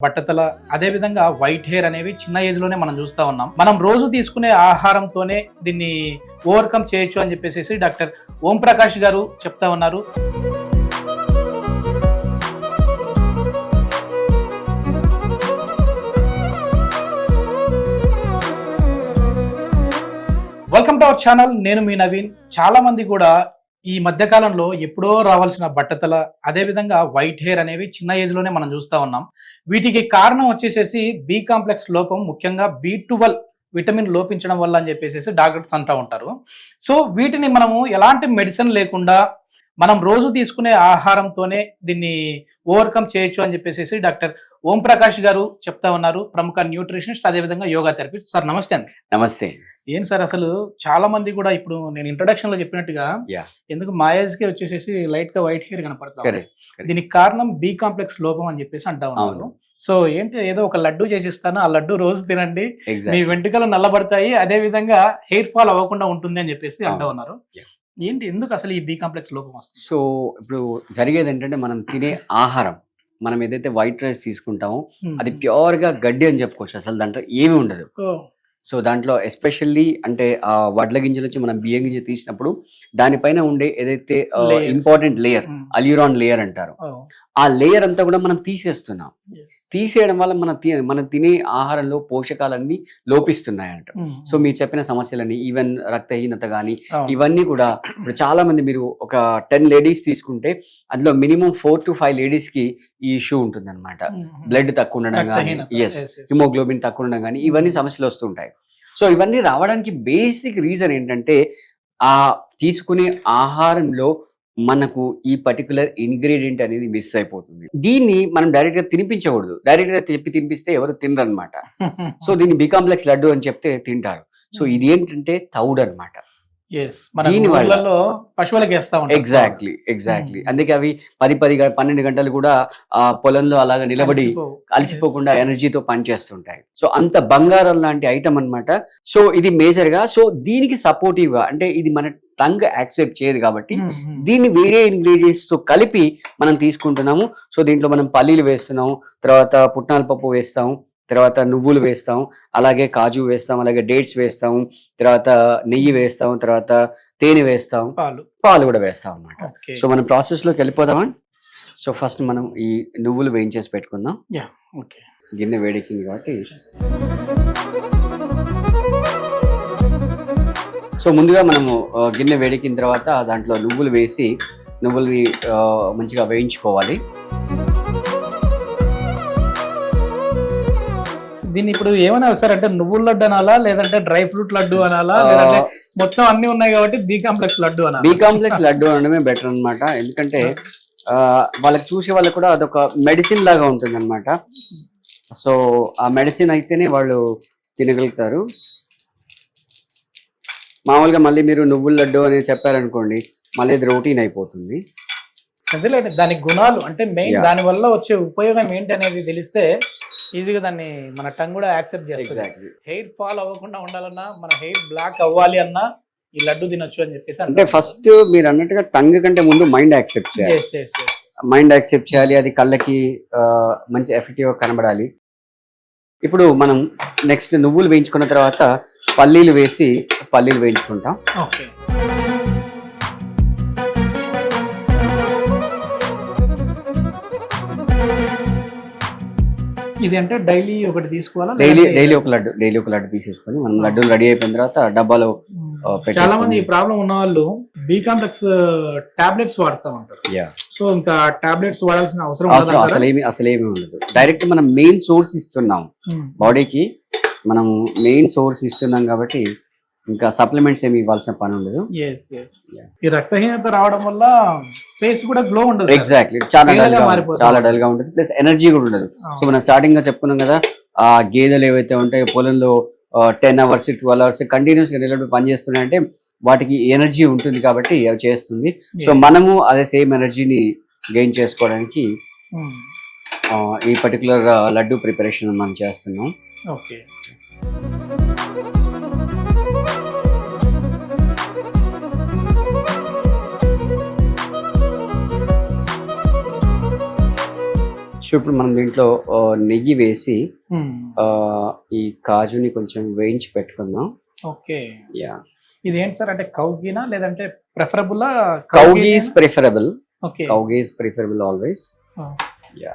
బట్టతల అదే విధంగా వైట్ హెయిర్ అనేవి చిన్న ఏజ్ లోనే మనం చూస్తా ఉన్నాం. మనం రోజు తీసుకునే ఆహారంతోనే దీన్ని ఓవర్కమ్ చేయొచ్చు అని చెప్పేసి డాక్టర్ ఓం ప్రకాష్ గారు చెప్తా ఉన్నారు. Welcome to our channel. నేను మీ నవీన్. చాలా మంది కూడా ఈ మధ్య కాలంలో ఎప్పుడో రావాల్సిన బట్టతల అదే విధంగా వైట్ హెయిర్ అనేవి చిన్న ఏజ్ లోనే మనం చూస్తా ఉన్నాం. వీటికి కారణం వచ్చేసేసి బి కాంప్లెక్స్ లోపం, ముఖ్యంగా B12 విటమిన్ లోపించడం వల్ల అని చెప్పేసి డాక్టర్స్ అంటూ ఉంటారు. సో వీటిని మనము ఎలాంటి మెడిసిన్ లేకుండా మనం రోజు తీసుకునే ఆహారంతోనే దీన్ని ఓవర్కమ్ చేయొచ్చు అని చెప్పేసి డాక్టర్ ఓం ప్రకాష్ గారు చెప్తా ఉన్నారు. ప్రముఖ న్యూట్రిషనిస్ట్ అదే విధంగా యోగా థెరపిస్ట్. సార్ నమస్తే అండి. నమస్తే. ఏం సార్, అసలు చాలా మంది కూడా ఇప్పుడు నేను ఇంట్రొడక్షన్ లో చెప్పినట్టుగా ఎందుకు మా ఏజ్ కి వచ్చేసేసి లైట్ గా వైట్ హెయిర్ కనపడతా ఉంది. దీనికి కారణం బి కాంప్లెక్స్ లోపం అని చెప్పేసి అంటా ఉన్నారు. సో ఏంటి, ఏదో ఒక లడ్డు చేసిస్తాను, ఆ లడ్డు రోజు తినండి, మీ వెంట్రుకలు నల్లబడతాయి, అదే విధంగా హెయిర్ ఫాల్ అవ్వకుండా ఉంటుంది అని చెప్పేసి అంటా ఉన్నారు. ఏంటి, ఎందుకు అసలు ఈ బి కాంప్లెక్స్ లోపం వస్తుంది? సో ఇప్పుడు జరిగేది ఏంటంటే, మనం తినే ఆహారం, మనం ఏదైతే వైట్ రైస్ తీసుకుంటామో అది ప్యూర్ గా గడ్డి అని చెప్పుకోవచ్చు. అసలు దాంట్లో ఏమీ ఉండదు. సో దాంట్లో ఎస్పెషల్లీ అంటే ఆ వడ్ల గింజల నుంచి మనం బియ్యం గింజ తీసినప్పుడు దానిపైన ఉండే ఏదైతే ఇంపార్టెంట్ లేయర్, అల్యూరాన్ లేయర్ అంటారు, ఆ లేయర్ అంతా కూడా మనం తీసేస్తున్నాం. తీసేయడం వల్ల మనం తినే ఆహారంలో పోషకాలన్నీ లోపిస్తున్నాయంట. సో మీరు చెప్పిన సమస్యలన్నీ, ఈవెన్ రక్తహీనత కానీ ఇవన్నీ కూడా ఇప్పుడు చాలా మంది, మీరు ఒక 10 లేడీస్ తీసుకుంటే అందులో మినిమం 4 to 5 లేడీస్ కి ఈ ఇష్యూ ఉంటుంది అనమాట. బ్లడ్ తక్కువ ఉండడం కానీ, హిమోగ్లోబిన్ తక్కువ ఉండడం కానీ, ఇవన్నీ సమస్యలు వస్తుంటాయి. సో ఇవన్నీ రావడానికి బేసిక్ రీజన్ ఏంటంటే, ఆ తీసుకునే ఆహారంలో మనకు ఈ పర్టికులర్ ఇంగ్రీడియంట్ అనేది మిస్ అయిపోతుంది. దీన్ని మనం డైరెక్ట్ గా తినిపించకూడదు. డైరెక్ట్ గా తినిపిస్తే ఎవరు తినరు అనమాట. సో దీన్ని బి కాంప్లెక్స్ లడ్డు అని చెప్తే తింటారు. సో ఇది ఏంటంటే తౌడు అనమాట. ఎగ్జాక్ట్లీ. అందుకే అవి 10-12 గంటలు కూడా ఆ పొలంలో అలాగా నిలబడి అలసిపోకుండా ఎనర్జీతో పనిచేస్తుంటాయి. సో అంత బంగారం లాంటి ఐటమ్ అన్నమాట. సో ఇది మేజర్ గా, సో దీనికి సపోర్టివ్ గా, అంటే ఇది మన టంగ్ యాక్సెప్ట్ చేయదు కాబట్టి దీన్ని వేరే ఇంగ్రీడియంట్స్ తో కలిపి మనం తీసుకుంటున్నాము. సో దీంట్లో మనం పల్లీలు వేస్తున్నాము, తర్వాత పుట్నాల పప్పు వేస్తాము, తర్వాత నువ్వులు వేస్తాం, అలాగే కాజు వేస్తాం, అలాగే డేట్స్ వేస్తాం, తర్వాత నెయ్యి వేస్తాం, తర్వాత తేనె వేస్తాం, పాలు కూడా వేస్తాం అన్నమాట. సో మనం ప్రాసెస్ లోకి వెళ్ళిపోదామా? సో ఫస్ట్ మనం ఈ నువ్వులు వేయించేసి పెట్టుకుందాం. గిన్నె వేడెక్కింది కాబట్టి, సో ముందుగా మనము గిన్నె వేడెక్కిన తర్వాత దాంట్లో నువ్వులు వేసి నువ్వుల్ని మంచిగా వేయించుకోవాలి. దీన్ని ఇప్పుడు ఏమన్నా సార్, అంటే నువ్వుల లడ్డు అనాలా, లేదంటే డ్రై ఫ్రూట్ లడ్డు అనాలా, లేదంటే మొత్తం అన్ని ఉన్నాయి కాబట్టి బి కాంప్లెక్స్ లడ్డు అనాలా? బి కాంప్లెక్స్ లడ్డు అనడమే బెటర్ అనమాట. ఎందుకంటే వాళ్ళకి చూసే వాళ్ళకి కూడా అదొక మెడిసిన్ లాగా ఉంటుంది అనమాట. సో ఆ మెడిసిన్ అయితేనే వాళ్ళు తినగలుగుతారు. మామూలుగా మళ్ళీ మీరు నువ్వుల లడ్డు అని చెప్పారనుకోండి, మళ్ళీ ఇది రొటీన్ అయిపోతుంది. అదేలేండి, దాని గుణాలు అంటే మెయిన్, దాని వల్ల వచ్చే ఉపయోగం ఏంటి అనేది తెలిస్తే ఈజీగా దాన్ని మన టంగ్ కూడా యాక్సెప్ట్ చేస్తుంది. హెయిర్ ఫాల్ అవ్వకుండా ఉండాలన్నా, మన హెయిర్ బ్లాక్ అవ్వాలి అన్నా ఈ లడ్డు తినొచ్చు అని చెప్పేసి అంటే ఫస్ట్ మీరు అన్నట్టుగా టంగ్ కంటే ముందు మైండ్ యాక్సెప్ట్ చేయాలి. మైండ్ యాక్సెప్ట్ చేయాలి, అది కళ్ళకి మంచి ఎఫెక్టివ్ గా కనబడాలి. ఇప్పుడు మనం నెక్స్ట్ నువ్వులు వేయించుకున్న తర్వాత పల్లీలు వేసి పల్లీలు వేయించుకుంటాం. ఇది అంటే డైలీ ఒకటి తీసుకోవాలా? డైలీ ఒక లడ్డు తీసేసుకొని మనం లడ్డు రెడీ అయిపోయిన తర్వాత డబ్బాలో చాలా మంది ఈ ప్రాబ్లం ఉన్న వాళ్ళు బి కాంప్లెక్స్ టాబ్లెట్స్ వాడుతూ ఉంటారు. సో ఇంకా టాబ్లెట్స్ వాడాల్సిన అవసరం అసలేమి ఉండదు. డైరెక్ట్ మనం మెయిన్ సోర్స్ ఇస్తున్నాం బాడీకి, మనం మెయిన్ సోర్స్ ఇస్తున్నాం కాబట్టి ఇంకా సప్లిమెంట్స్ ఏమి ఇవ్వాల్సిన పని ఉండదు. ఈ రక్తహీనత రావడం వల్ల ఫేస్ కూడా గ్లో ఉండదు. ఎగ్జాక్ట్లీ, చాలా డల్ గా ఉంటుంది, ప్లస్ ఎనర్జీ కూడా ఉండదు. సో మనం స్టార్టింగ్ గా చెప్పుకున్నాం కదా, ఆ గేదెలు ఏవైతే ఉంటాయో పొలంలో 10 hours 12 hours కంటిన్యూస్ గా నిలబడి పనిచేస్తున్నాయంటే వాటికి ఎనర్జీ ఉంటుంది కాబట్టి అవి చేస్తుంది. సో మనము అదే సేమ్ ఎనర్జీని గెయిన్ చేసుకోవడానికి ఈ పర్టికులర్ లడ్డు ప్రిపరేషన్ మనం చేస్తున్నాం. ఓకే. సో ఇప్పుడు మనం దీంట్లో నెయ్యి వేసి ఈ కాజుని కొంచెం వేయించి పెట్టుకుందాం. ఓకే, యా, ఇదేంటి సార్, అంటే కౌ గీనా లేదంటే preferable? Cow ghee is preferable. Okay, cow ghee is preferable always. Yeah,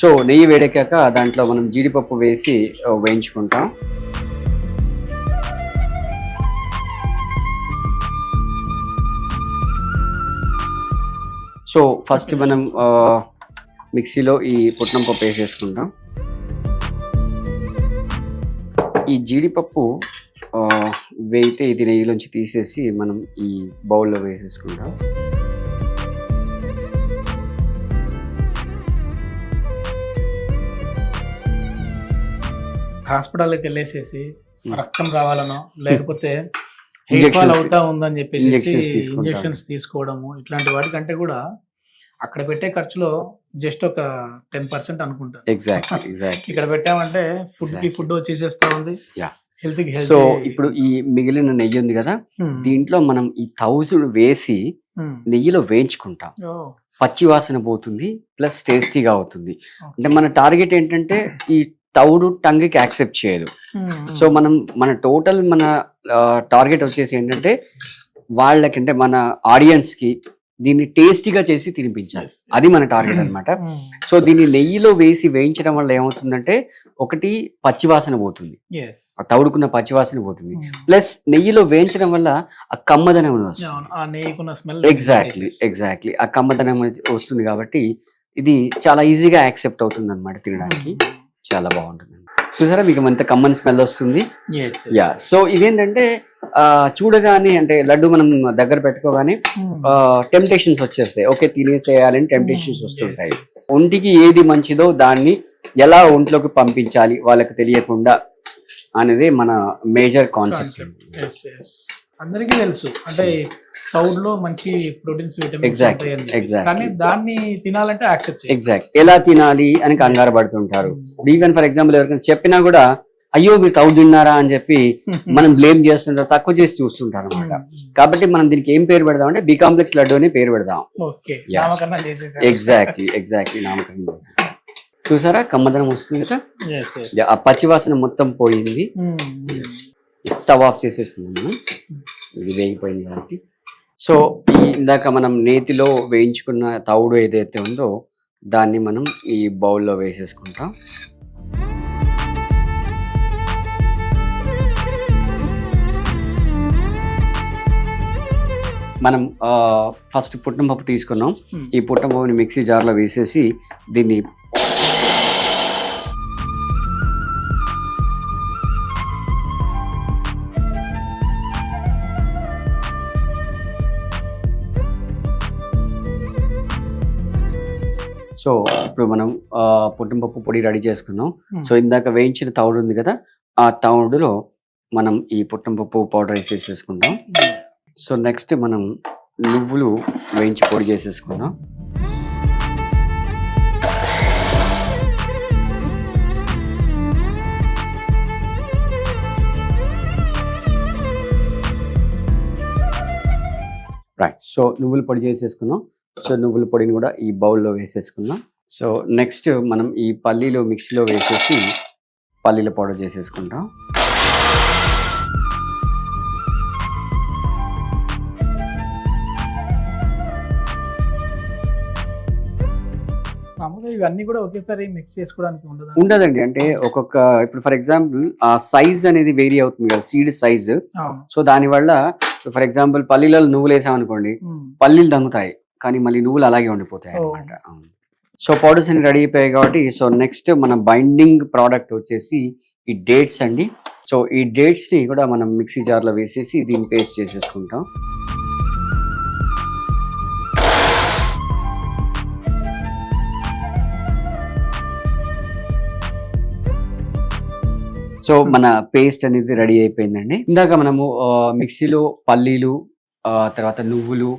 so నెయ్యి వేడెక్కాక దాంట్లో మనం జీడిపప్పు వేసి వేయించుకుంటాం. సో ఫస్ట్ మనం మిక్సీలో ఈ పుట్నం పప్పు వేసేసుకుంటాం. ఈ జీడిపప్పు వేయితే ఇది నెయ్యిలోంచి తీసేసి మనం ఈ బౌల్లో వేసేసుకుంటాం. హాస్పిటల్కి వెళ్ళేసేసి రక్తం రావాలనో లేకపోతే హెయిర్ ఫాల్ అవుతా ఉందని చెప్పేసి ఇంజెక్షన్స్ తీసుకోవడము, ఇట్లాంటి వాటికంటే కూడా అక్కడ పెట్టే ఖర్చులో జస్ట్ ఒక 10% అనుకుంటా. ఎగ్జాక్ట్లీ. ఇక్కడ పెట్టామంటే ఫుడ్ వచ్చేసేస్తా ఉంది, హెల్త్ కి. సో ఇప్పుడు ఈ మిగిలిన నెయ్యి ఉంది కదా, దీంట్లో మనం ఈ తౌజుడు వేసి నెయ్యిలో వేయించుకుంటాం. పచ్చి వాసన పోతుంది, ప్లస్ టేస్టీగా అవుతుంది. అంటే మన టార్గెట్ ఏంటంటే ఈ తౌడు టంగ్ కి యాక్సెప్ట్ చేయదు. సో మన టోటల్ మన టార్గెట్ వచ్చేసి ఏంటంటే వాళ్ళకంటే మన ఆడియన్స్ కి దీన్ని టేస్టీగా చేసి తినిపించాలి. అది మన టార్గెట్ అన్నమాట. సో దీన్ని నెయ్యిలో వేసి వేయించడం వల్ల ఏమవుతుందంటే ఒకటి పచ్చివాసన పోతుంది, ఆ తౌడుకున్న పచ్చివాసన పోతుంది, ప్లస్ నెయ్యిలో వేయించడం వల్ల ఆ కమ్మదనం వస్తుంది. ఎగ్జాక్ట్లీ ఆ కమ్మదనం వస్తుంది. కాబట్టి ఇది చాలా ఈజీగా యాక్సెప్ట్ అవుతుంది అన్నమాట, తినడానికి చాలా బాగుంటుంది. చూసారా మీకు ఎంత కమ్మన్ స్మెల్ వస్తుంది. యా, సో ఇదేంటంటే చూడగానే అంటే లడ్డు మనం దగ్గర పెట్టుకోగానే టెంప్టేషన్స్ వచ్చేస్తాయి. ఓకే, తినేసేయాలని టెంప్టేషన్స్ వస్తుంటాయి. ఒంటికి ఏది మంచిదో దాన్ని ఎలా ఒంట్లోకి పంపించాలి వాళ్ళకి తెలియకుండా అనేది మన మేజర్ కాన్సెప్ట్. అందరికీ తెలుసు, అంటే తౌడులో మంచి ప్రోటీన్స్, విటమిన్స్ ఉంటాయి, కానీ దాన్ని తినాలంటే ఎగ్జాక్ట్ ఎలా తినాలి అని కంగారు పడుతుంటారు. ఈవెన్ ఫర్ ఎగ్జాంపుల్ ఎవరికైనా చెప్పినా కూడా అయ్యో మీరు తౌడు తిన్నారా అని చెప్పి మనం బ్లేమ్ చేస్తుంటారు, తక్కువ చేసి చూస్తుంటారు అనమాట. కాబట్టి మనం దీనికి ఏం పేరు పెడదాం అంటే బి కాంప్లెక్స్ లడ్డు అని పేరు పెడదాం. ఎగ్జాక్ట్లీ నామకరణం చేసేసాం. చూసారా కమ్మదనం వస్తుంది కదా, ఆ పచ్చివాసన మొత్తం పోయింది. స్టవ్ ఆఫ్ చేసేసుకున్నాం మనం, ఇది వేగిపోయింది కాబట్టి. సో ఇందాక మనం నేతిలో వేయించుకున్న తౌడు ఏదైతే ఉందో దాన్ని మనం ఈ బౌల్లో వేసేసుకుంటాం. మనం ఫస్ట్ పుట్నం పప్పు తీసుకున్నాం. ఈ పుట్నం పప్పుని మిక్సీ జార్లో వేసేసి దీన్ని సో ఇప్పుడు మనం పుట్టినపప్పు పొడి రెడీ చేసుకున్నాం. సో ఇందాక వేయించిన తౌడు ఉంది కదా, ఆ తౌడులో మనం ఈ పుట్టినపప్పు పౌడర్ వేసేసుకుందాం. సో నెక్స్ట్ మనం నువ్వులు వేయించి పొడి చేసేసుకుందాం. రైట్, సో నువ్వులు పొడి చేసేసుకున్నాం. సో నువ్వుల పొడిని కూడా ఈ బౌల్లో వేసేసుకుందాం. సో నెక్స్ట్ మనం ఈ పల్లీలు మిక్సీలో వేసేసి పల్లీల పౌడర్ చేసేసుకుంటాం. ఇవన్నీ కూడా ఒకేసారి మిక్స్ చేసుకోవడానికి ఉండదండి. అంటే ఒక్కొక్క ఇప్పుడు ఫర్ ఎగ్జాంపుల్ ఆ సైజ్ అనేది వేరీ అవుతుంది కదా, సీడ్ సైజ్. సో దానివల్ల ఫర్ ఎగ్జాంపుల్ పల్లీలలో నువ్వులు వేసామనుకోండి, పల్లీలు దంగుతాయి కానీ మళ్ళీ నువ్వులు అలాగే ఉండిపోతాయి అనమాట. సో పౌడర్స్ అన్ని రెడీ అయిపోయాయి కాబట్టి సో నెక్స్ట్ మన బైండింగ్ ప్రోడక్ట్ వచ్చేసి ఈ డేట్స్ అండి. సో ఈ డేట్స్ ని కూడా మనం మిక్సీ జార్లో వేసేసి దీన్ని పేస్ట్ చేసేసుకుంటాం. సో మన పేస్ట్ అనేది రెడీ అయిపోయిందండి. ఇందాక మనము మిక్సీలో పల్లీలు, తర్వాత నువ్వులు,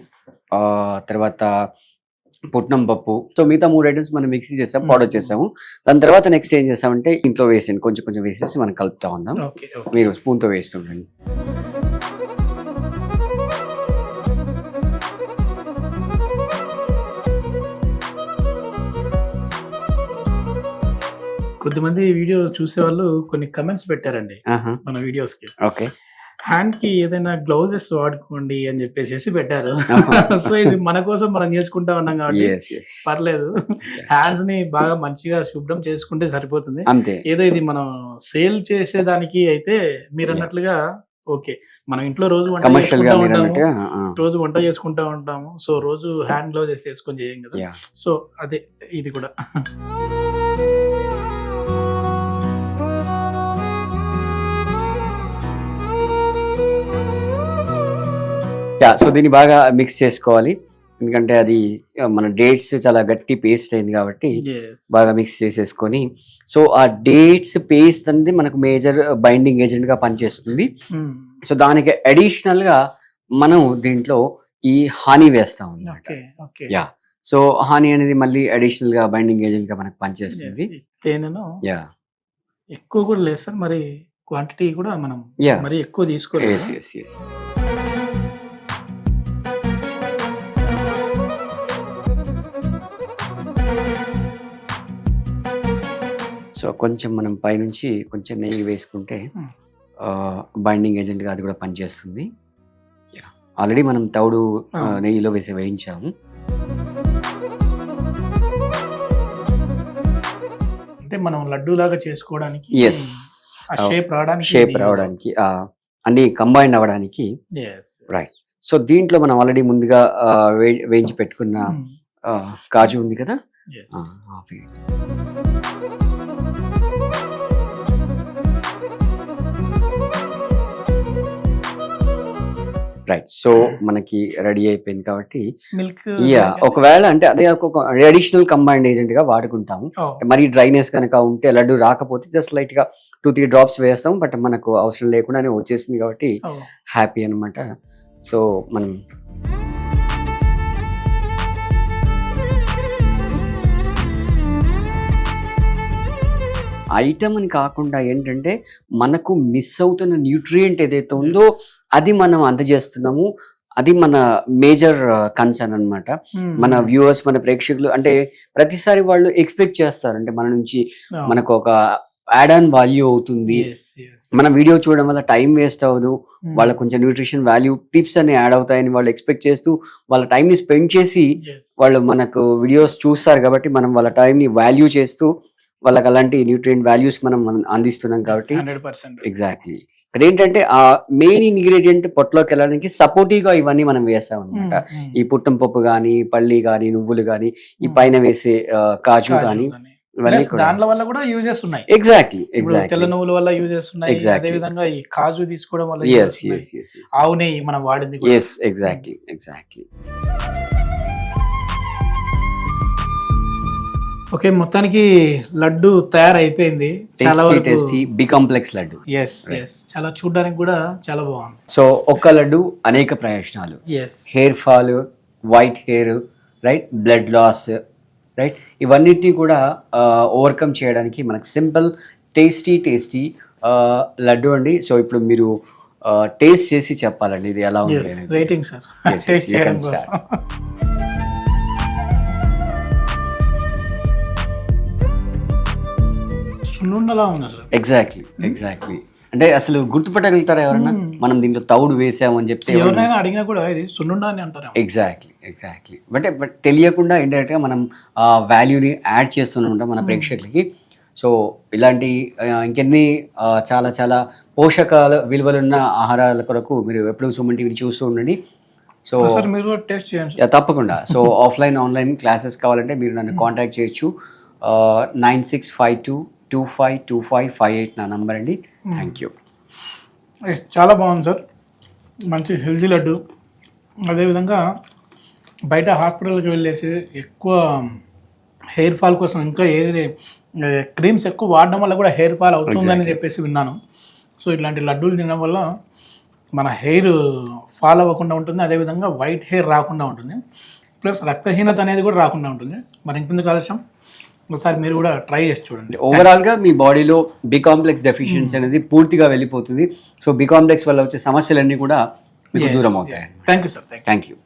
తర్వాత పుట్నం పప్పు. సో మిగతా 3 ఐటమ్స్ మనం మిక్సీ చేసాం, పౌడర్ చేసాము. దాని తర్వాత నెక్స్ట్ ఏం చేసామంటే ఇంట్లో వేసేయండి, కొంచెం కొంచెం వేసేసి మనం కలుపుతా ఉందాం. ఓకే మీరు స్పూన్తో వేస్తుండండి. కొద్దిమంది వీడియో చూసే వాళ్ళు కొన్ని కమెంట్స్ పెట్టారండి ఆహా, మన వీడియోస్ కి. ఓకే. హ్యాండ్ కి ఏదైనా గ్లౌజెస్ వాడుకోండి అని చెప్పేసి పెట్టారు. సో ఇది మన కోసం మనం చేసుకుంటా ఉన్నాం కాబట్టి Yes, yes. పర్లేదు, హ్యాండ్స్ ని బాగా మంచిగా శుభ్రం చేసుకుంటే సరిపోతుంది. అంతే. ఏదో ఇది మనం సేల్ చేసేదానికి అయితే మీరు అన్నట్లుగా ఓకే, మనం ఇంట్లో రోజు వంట కమర్షియల్ గా చేసుకుంటా మీరు ఉంటాము, అన్నట్టుగా రోజు వంట చేసుకుంటా ఉంటాము. సో రోజు హ్యాండ్ గ్లౌజెస్ వేసుకొని చేయం కదా. Yeah. సో అదే ఇది కూడా. సో దీన్ని బాగా మిక్స్ చేసుకోవాలి, ఎందుకంటే అది మన డేట్స్ చాలా గట్టి పేస్ట్ అయింది కాబట్టి Yes. బాగా మిక్స్ చేసేసుకొని, సో ఆ డేట్స్ పేస్ట్ అనేది మనకు మేజర్ బైండింగ్ ఏజెంట్ గా పనిచేస్తుంది. Hmm. సో దానికి అడిషనల్ గా మనం దీంట్లో ఈ హనీ వేస్తాం అన్నమాట. Okay, okay. Yeah, so honey అనేది మళ్ళీ అడిషనల్ గా బైండింగ్ ఏజెంట్ గా మనకు పనిచేస్తుంది. Yes, తేనెను యా, ఎక్కువ కూడా లేదు సార్, మరి క్వాంటిటీ కూడా మనం Yeah. మరి ఎక్కువ తీసుకోలేదు. Yes yes yes. సో కొంచెం మనం పైనుంచి కొంచెం నెయ్యి వేసుకుంటే Hmm. బైండింగ్ ఏజెంట్ గా అది కూడా పనిచేస్తుంది. యా, ఆల్రెడీ మనం తౌడు నెయ్యిలో వేయించాము. అంటే మనం లడ్డు లాగా చేసుకోవడానికి ఎస్, ఆ షేప్ రావడానికి షేప్ రావడానికి, అన్ని కంబైన్ అవ్వడానికి. Yes. రైట్. సో దీంట్లో మనం ఆల్రెడీ ముందుగా వేయించి పెట్టుకున్న కాజు ఉంది కదా. Yes. రైట్. సో మనకి రెడీ అయిపోయింది కాబట్టి, మిల్క్ యా, ఒకవేళ అంటే అదే ఒక అడిషనల్ కంబైన్డ్ ఏజెంట్ గా వాడుకుంటాము. మరి డ్రైనెస్ కనుక ఉంటే లడ్డు రాకపోతే జస్ట్ లైట్ గా 2-3 డ్రాప్స్ వేస్తాం, బట్ మనకు అవసరం లేకుండానే వచ్చేసింది కాబట్టి హ్యాపీ అన్నమాట. సో మనం ఐటమ్ అని కాకుండా ఏంటంటే మనకు మిస్ అవుతున్న న్యూట్రియంట్ ఏదైతే ఉందో అది మనం అందజేస్తున్నాము. అది మన మేజర్ కన్సర్న్ అన్నమాట. మన వ్యూవర్స్, మన ప్రేక్షకులు అంటే ప్రతిసారి వాళ్ళు ఎక్స్పెక్ట్ చేస్తారు, అంటే మన నుంచి మనకు ఒక యాడ్ ఆన్ వాల్యూ అవుతుంది, మన వీడియో చూడడం వల్ల టైం వేస్ట్ అవ్వదు, వాళ్ళకి కొంచెం న్యూట్రిషన్ వాల్యూ టిప్స్ అని యాడ్ అవుతాయని వాళ్ళు ఎక్స్పెక్ట్ చేస్తూ వాళ్ళ టైంని స్పెండ్ చేసి వాళ్ళు మనకు వీడియోస్ చూస్తారు కాబట్టి మనం వాళ్ళ టైంని వాల్యూ చేస్తూ వాళ్ళకి అలాంటి న్యూట్రియంట్ వాల్యూస్ మనం అందిస్తున్నాం కాబట్టి. 100%. ఎగ్జాక్ట్లీ. ఇక్కడ ఏంటంటే ఆ మెయిన్ ఇంగ్రీడియంట్ పొట్టలోకి వెళ్ళడానికి సపోర్టివ్ గా ఇవన్నీ మనం వేసాం అనమాట. ఈ పుట్టం పప్పు గానీ, పల్లి గానీ, నువ్వులు గానీ, ఈ పైన వేసే కాజు గానీ, ఇవన్నీ కూడా దాంట్లో వల్ల కూడా యూజెస్ ఉన్నాయి. ఎగ్జాక్ట్లీ తెల్ల ఎగ్జాక్ట్లీ. నువ్వుల వల్ల యూజెస్ ఉన్నాయి. Exactly. అదే విధంగా ఈ కాజు తీసుకోవడం వల్ల Yes, uses ఉన్నాయి. yes, yes, yes. ఆవు నెయ్యి మనం వాడింది కూడా. Yes, exactly, exactly. ఓకే, మొత్తానికి లడ్డు తయారైపోయింది. చాలా టేస్టీ వరకు tasty B complex laddu. Yes yes, చాలా చూడడానికి కూడా చాలా బాగుంది. సో ఒక్క లడ్డు అనేక ప్రయోజనాలు. Yes, hair fall, white hair, right, blood loss, right, ఇవన్నిటిని కూడా ఓవర్కమ్ చేయడానికి మనకు సింపుల్ టేస్టీ లడ్డు అండి. సో ఇప్పుడు మీరు టేస్ట్ చేసి చెప్పాలండి ఇది ఎలా ఉంది అనేది. Waiting sir Yes, yes, taste you చేయడం can కోసం. సున్నుండలా ఉంది సార్. ఎగ్జాక్ట్లీ. అంటే అసలు గుర్తుపట్టగలుగుతారా ఎవరన్నా మనం దీంట్లో తౌడు వేసామని చెప్తే? ఎవరినైనా అడిగినా కూడా ఇది సున్నుండ అని అంటారు. ఎగ్జాక్ట్లీ. బట్ తెలియకుండా ఇండైరెక్ట్ గా మనం ఆ వాల్యూని యాడ్ చేస్తూనే ఉంటాం మన ప్రేక్షకులకి. సో ఇలాంటి ఇంకెన్ని చాలా పోషకాల విలువలున్న ఆహారాల కొరకు మీరు ఎప్పుడు సుమన్ టీవీని చూస్తూ ఉండండి. సో మీరు టేస్ట్ చేయండి. తప్పకుండా. సో ఆఫ్లైన్ ఆన్లైన్ క్లాసెస్ కావాలంటే మీరు నన్ను కాంటాక్ట్ చేయొచ్చు. 9652252558 నా నంబర్ అండి. Thank you. చాలా బాగుంది సార్, మంచి హెల్తీ లడ్డు. అదేవిధంగా బయట హాస్పిటల్కి వెళ్ళేసి ఎక్కువ హెయిర్ ఫాల్ కోసం ఇంకా ఏది క్రీమ్స్ ఎక్కువ వాడడం వల్ల కూడా హెయిర్ ఫాల్ అవుతుందని చెప్పేసి విన్నాను. సో ఇట్లాంటి లడ్డూలు తినడం వల్ల మన హెయిర్ ఫాల్ అవ్వకుండా ఉంటుంది, అదేవిధంగా వైట్ హెయిర్ రాకుండా ఉంటుంది. ప్లస్ రక్తహీనత అనేది కూడా రాకుండా ఉంటుంది. మరి ఇంకెందుకు ఆలస్యం, ఒకసారి మీరు కూడా ట్రై చేసి చూడండి. ఓవరాల్ గా మీ బాడీలో బి కాంప్లెక్స్ డెఫిషియన్సీ అనేది పూర్తిగా వెళ్ళిపోతుంది. సో బి కాంప్లెక్స్ వల్ల వచ్చే సమస్యలన్నీ కూడా మీకు దూరం అవుతాయి. Thank you sir. Thank you.